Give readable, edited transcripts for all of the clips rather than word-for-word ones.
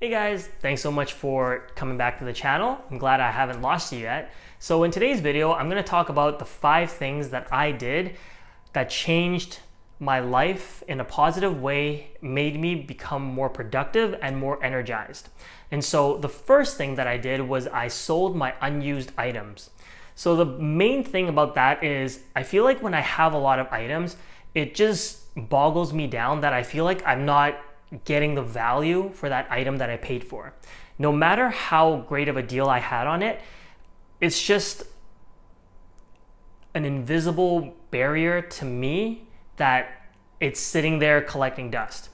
Hey guys, thanks so much for coming back to the channel. I'm glad I haven't lost you yet. So in today's video, I'm going to talk about the 5 things that I did that changed my life in a positive way, made me become more productive and more energized. And so the first thing that I did was I sold my unused items. So the main thing about that is I feel like when I have a lot of items, it just boggles me down that I feel like I'm not getting the value for that item that I paid for. No matter how great of a deal I had on it, it's just an invisible barrier to me that it's sitting there collecting dust.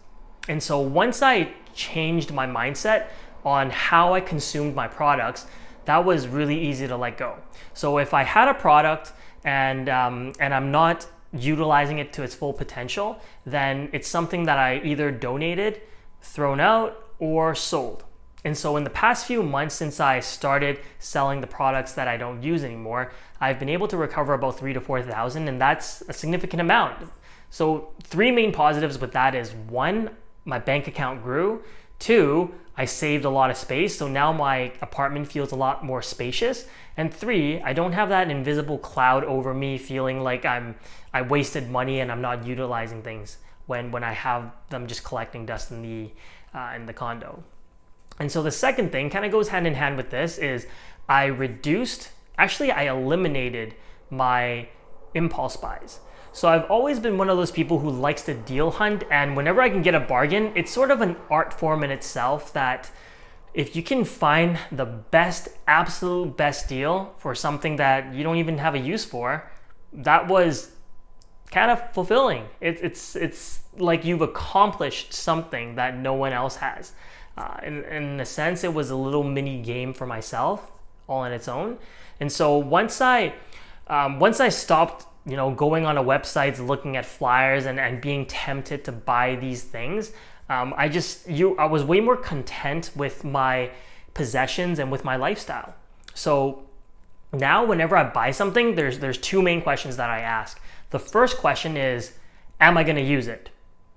And so once I changed my mindset on how I consumed my products, that was really easy to let go. So if I had a product and I'm not utilizing it to its full potential, then it's something that I either donated, thrown out, or sold. And so in the past few months since I started selling the products that I don't use anymore, I've been able to recover about $3,000 to $4,000, and that's a significant amount. So 3 main positives with that is 1, my bank account grew. 2, I saved a lot of space, so now my apartment feels a lot more spacious. And 3, I don't have that invisible cloud over me feeling like I wasted money and I'm not utilizing things when I have them just collecting dust in the condo. And so the second thing kind of goes hand in hand with this is I eliminated my impulse buys. So I've always been one of those people who likes to deal hunt, and whenever I can get a bargain, it's sort of an art form in itself that if you can find the absolute best deal for something that you don't even have a use for, that was kind of fulfilling. It's like you've accomplished something that no one else has. In a sense, it was a little mini game for myself, all on its own. And so once I stopped going on a website, looking at flyers and being tempted to buy these things, I was way more content with my possessions and with my lifestyle. So now whenever I buy something, there's 2 main questions that I ask. The first question is, am I going to use it?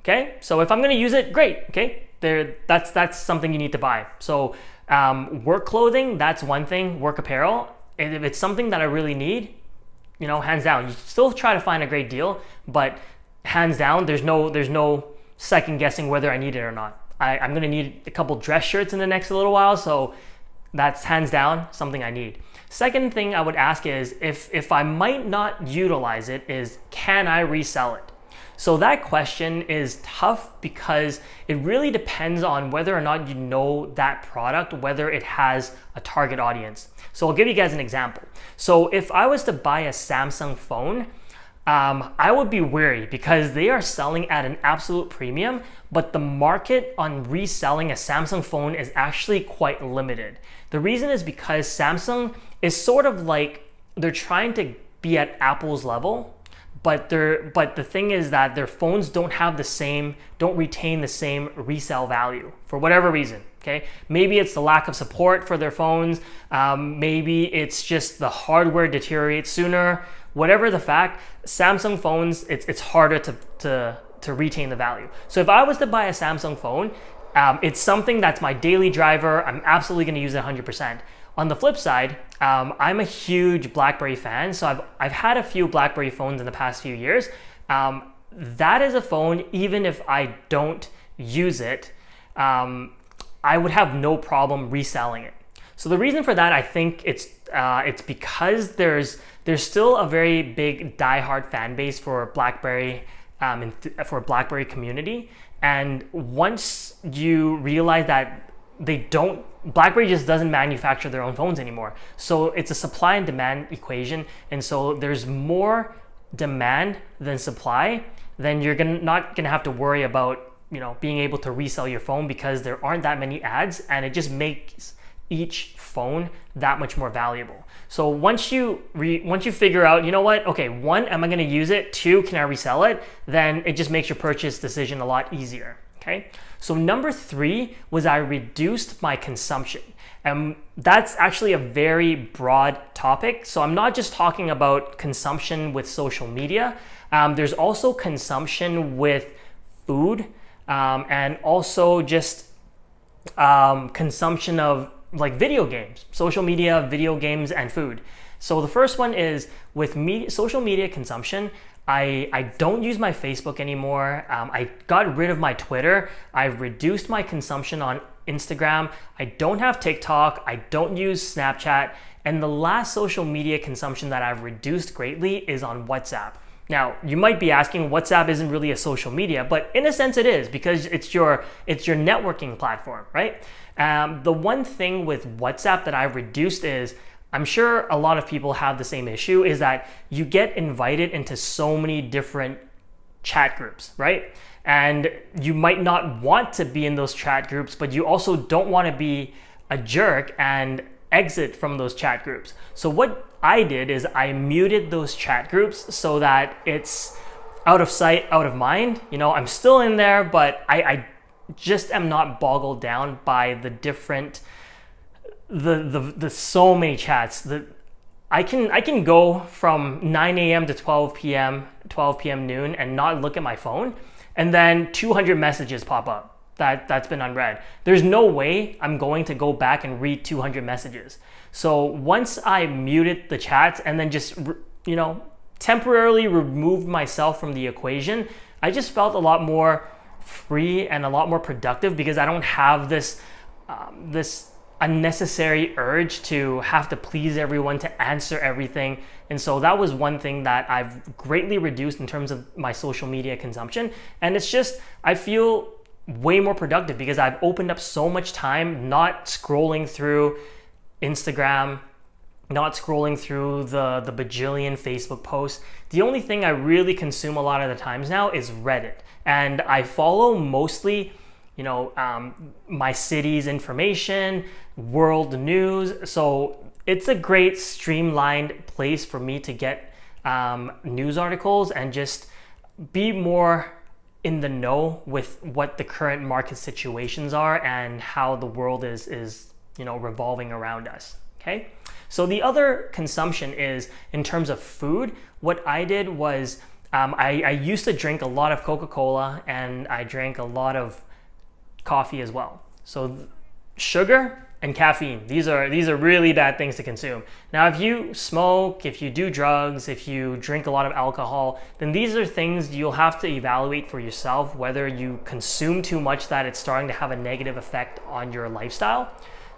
Okay, so if I'm going to use it, great. Okay, that's something you need to buy. So work clothing, that's one thing. Work apparel, if it's something that I really need, hands down, you still try to find a great deal, but hands down, there's no second guessing whether I need it or not. I'm going to need a couple dress shirts in the next little while, so that's hands down something I need. Second thing I would ask is if I might not utilize it is, can I resell it? So that question is tough because it really depends on whether or not you know that product, whether it has a target audience. So I'll give you guys an example. So if I was to buy a Samsung phone, I would be wary because they are selling at an absolute premium, but the market on reselling a Samsung phone is actually quite limited. The reason is because Samsung is sort of like they're trying to be at Apple's level, but the thing is that their phones don't retain the same resale value for whatever reason. Okay, maybe it's the lack of support for their phones, maybe it's just the hardware deteriorates sooner. Whatever the fact, Samsung phones, it's harder to retain the value. So if I was to buy a Samsung phone, it's something that's my daily driver. I'm absolutely going to use it 100%. On the flip side, I'm a huge BlackBerry fan, so I've had a few BlackBerry phones in the past few years. That is a phone, even if I don't use it, I would have no problem reselling it. So the reason for that, I think it's because there's still a very big diehard fan base for BlackBerry, for BlackBerry community. And once you realize that BlackBerry just doesn't manufacture their own phones anymore. So it's a supply and demand equation. And so there's more demand than supply, then you're not gonna have to worry about being able to resell your phone because there aren't that many ads, and it just makes each phone that much more valuable. So once you figure out, okay, 1, am I going to use it? 2, can I resell it? Then it just makes your purchase decision a lot easier. Okay. So number 3 was I reduced my consumption. And that's actually a very broad topic. So I'm not just talking about consumption with social media. There's also consumption with food, and also just consumption of like video games, social media, video games, and food. So the first one is with social media consumption. I don't use my Facebook anymore. I got rid of my Twitter. I've reduced my consumption on Instagram. I don't have TikTok. I don't use Snapchat. And the last social media consumption that I've reduced greatly is on WhatsApp. Now, you might be asking, WhatsApp isn't really a social media, but in a sense it is, because it's your networking platform, right? The one thing with WhatsApp that I've reduced is, I'm sure a lot of people have the same issue, is that you get invited into so many different chat groups, right? And you might not want to be in those chat groups, but you also don't want to be a jerk and exit from those chat groups. So what I did is I muted those chat groups so that it's out of sight, out of mind. You know, I'm still in there, but I just am not boggled down by the different, the so many chats. I can go from 9 a.m. to 12 p.m. noon and not look at my phone, and then 200 messages pop up that's been unread. There's no way I'm going to go back and read 200 messages. So once I muted the chats and then just, temporarily removed myself from the equation, I just felt a lot more free and a lot more productive, because I don't have this unnecessary urge to have to please everyone, to answer everything. And so that was one thing that I've greatly reduced in terms of my social media consumption. And it's just, I feel way more productive because I've opened up so much time not scrolling through Instagram, not scrolling through the bajillion Facebook posts. The only thing I really consume a lot of the times now is Reddit. And I follow mostly, my city's information, world news. So it's a great streamlined place for me to get news articles and just be more in the know with what the current market situations are and how the world is revolving around us. Okay, so the other consumption is in terms of food. What I did was I used to drink a lot of Coca-Cola, and I drank a lot of coffee as well. So sugar and caffeine, these are really bad things to consume. Now, if you smoke, if you do drugs, if you drink a lot of alcohol, then these are things you'll have to evaluate for yourself, whether you consume too much that it's starting to have a negative effect on your lifestyle.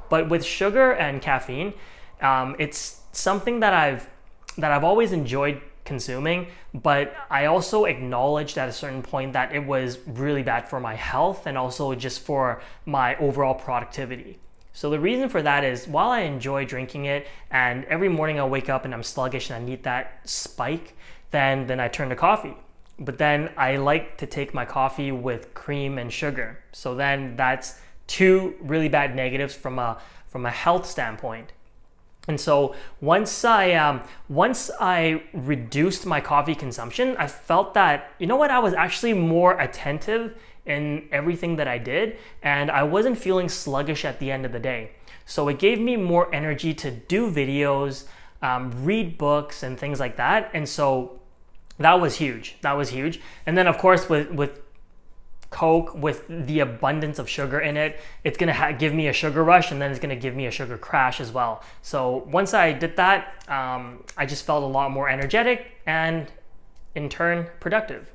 But with sugar and caffeine, it's something that I've always enjoyed consuming, but I also acknowledged at a certain point that it was really bad for my health and also just for my overall productivity. So the reason for that is, while I enjoy drinking it, and every morning I wake up and I'm sluggish and I need that spike, then I turn to coffee. But then I like to take my coffee with cream and sugar. So then that's two really bad negatives from a health standpoint. And so once I reduced my coffee consumption, I felt that, I was actually more attentive in everything that I did, and I wasn't feeling sluggish at the end of the day. So it gave me more energy to do videos, read books, and things like that. And so that was huge. And then of course with Coke, with the abundance of sugar in it, it's gonna give me a sugar rush, and then it's gonna give me a sugar crash as well. So once I did that, I just felt a lot more energetic and in turn productive.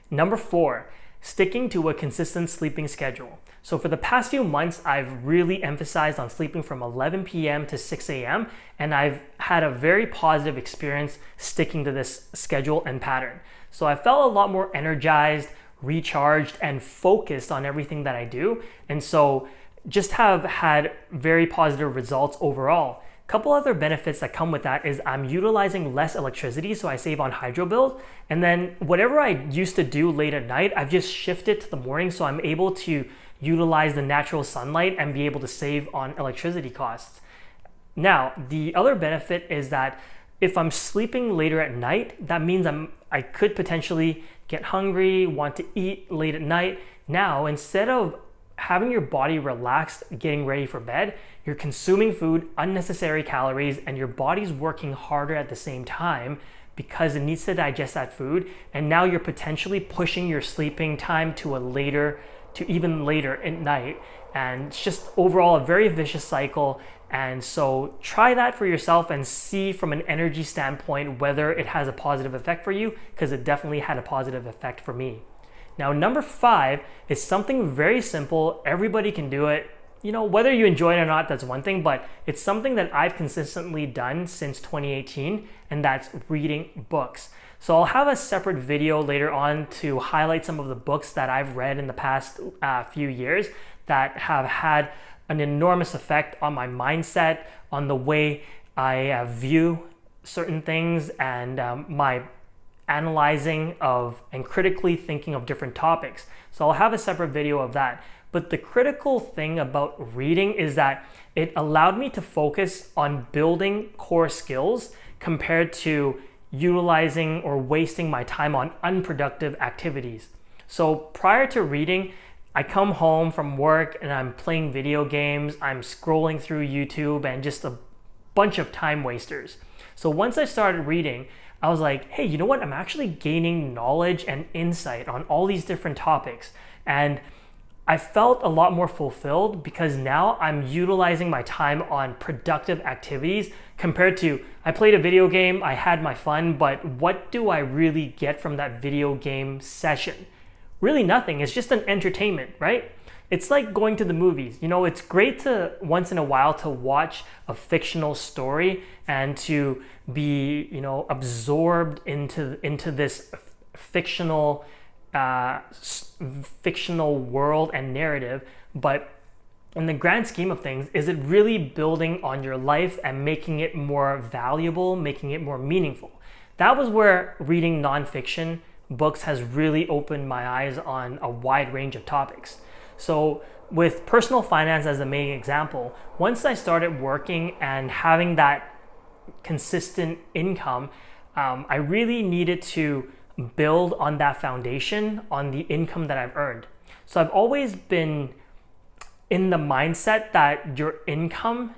Number 4, sticking to a consistent sleeping schedule. So for the past few months, I've really emphasized on sleeping from 11 p.m. to 6 a.m. and I've had a very positive experience sticking to this schedule and pattern. So I felt a lot more energized, recharged, and focused on everything that I do. And so just have had very positive results overall. A couple other benefits that come with that is I'm utilizing less electricity, so I save on hydro bills. And then whatever I used to do late at night, I've just shifted to the morning, so I'm able to utilize the natural sunlight and be able to save on electricity costs. Now, the other benefit is that if I'm sleeping later at night, that means I could potentially get hungry, want to eat late at night. Now, instead of having your body relaxed, getting ready for bed, you're consuming food, unnecessary calories, and your body's working harder at the same time because it needs to digest that food. And now you're potentially pushing your sleeping time to even later at night. and it's just overall a very vicious cycle. And so try that for yourself and see from an energy standpoint whether it has a positive effect for you, because it definitely had a positive effect for me. Now, number 5 is something very simple. Everybody can do it. You know, whether you enjoy it or not, that's one thing, but it's something that I've consistently done since 2018, and that's reading books. So I'll have a separate video later on to highlight some of the books that I've read in the past few years that have had an enormous effect on my mindset, on the way I view certain things, and my analyzing of and critically thinking of different topics. So I'll have a separate video of that. But the critical thing about reading is that it allowed me to focus on building core skills compared to utilizing or wasting my time on unproductive activities. So prior to reading, I come home from work and I'm playing video games, I'm scrolling through YouTube, and just a bunch of time wasters. So once I started reading, I was like, hey, you know what? I'm actually gaining knowledge and insight on all these different topics. And I felt a lot more fulfilled because now I'm utilizing my time on productive activities compared to I played a video game, I had my fun, but what do I really get from that video game session? Really nothing. It's just an entertainment, right? It's like going to the movies. You know, it's great to once in a while to watch a fictional story and to be, you know, absorbed into this fictional world and narrative, but in the grand scheme of things, is it really building on your life and making it more valuable, making it more meaningful? That was where reading nonfiction books has really opened my eyes on a wide range of topics. So with personal finance as the main example, once I started working and having that consistent income, I really needed to build on that foundation, on the income that I've earned. So I've always been in the mindset that your income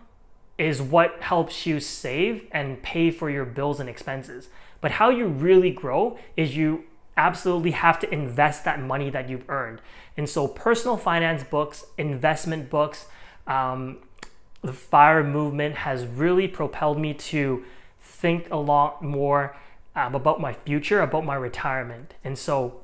is what helps you save and pay for your bills and expenses. But how you really grow is you absolutely have to invest that money that you've earned. And so personal finance books, investment books, the FIRE movement has really propelled me to think a lot more about my future, about my retirement. And so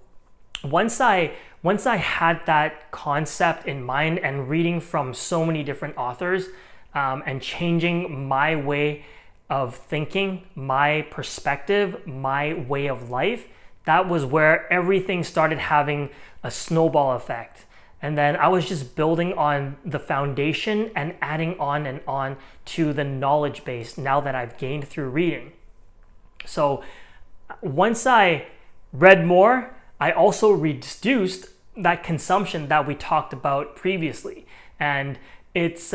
once I had that concept in mind and reading from so many different authors and changing my way of thinking, my perspective, my way of life, that was where everything started having a snowball effect. And then I was just building on the foundation and adding on and on to the knowledge base now that I've gained through reading. So once I read more, I also reduced that consumption that we talked about previously. And it's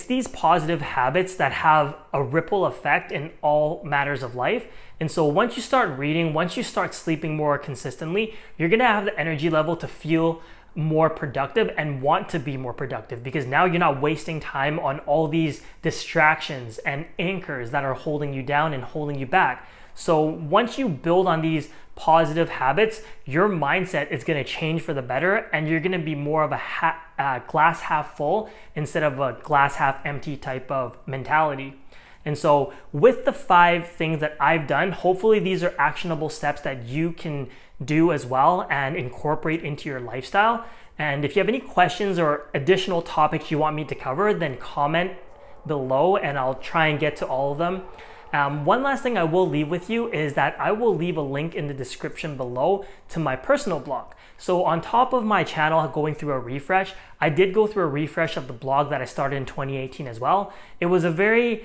these positive habits that have a ripple effect in all matters of life. And so once you start reading, once you start sleeping more consistently, you're gonna have the energy level to feel more productive and want to be more productive, because now you're not wasting time on all these distractions and anchors that are holding you down and holding you back. So once you build on these positive habits, your mindset is going to change for the better, and you're going to be more of a glass half full instead of a glass half empty type of mentality. And so with the 5 things that I've done, hopefully these are actionable steps that you can do as well and incorporate into your lifestyle. And if you have any questions or additional topics you want me to cover, then comment below and I'll try and get to all of them. One last thing I will leave with you is that I will leave a link in the description below to my personal blog. So on top of my channel going through a refresh, I did go through a refresh of the blog that I started in 2018 as well. It was a very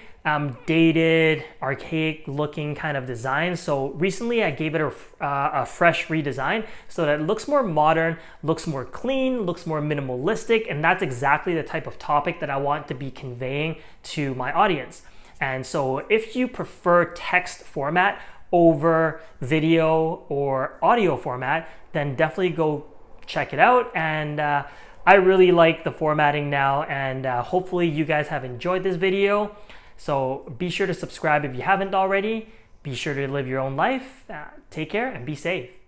dated, archaic looking kind of design. So recently I gave it a fresh redesign so that it looks more modern, looks more clean, looks more minimalistic, and that's exactly the type of topic that I want to be conveying to my audience. And so if you prefer text format over video or audio format, then definitely go check it out. And I really like the formatting now, and hopefully you guys have enjoyed this video. So be sure to subscribe if you haven't already. Be sure to live your own life. Take care and be safe.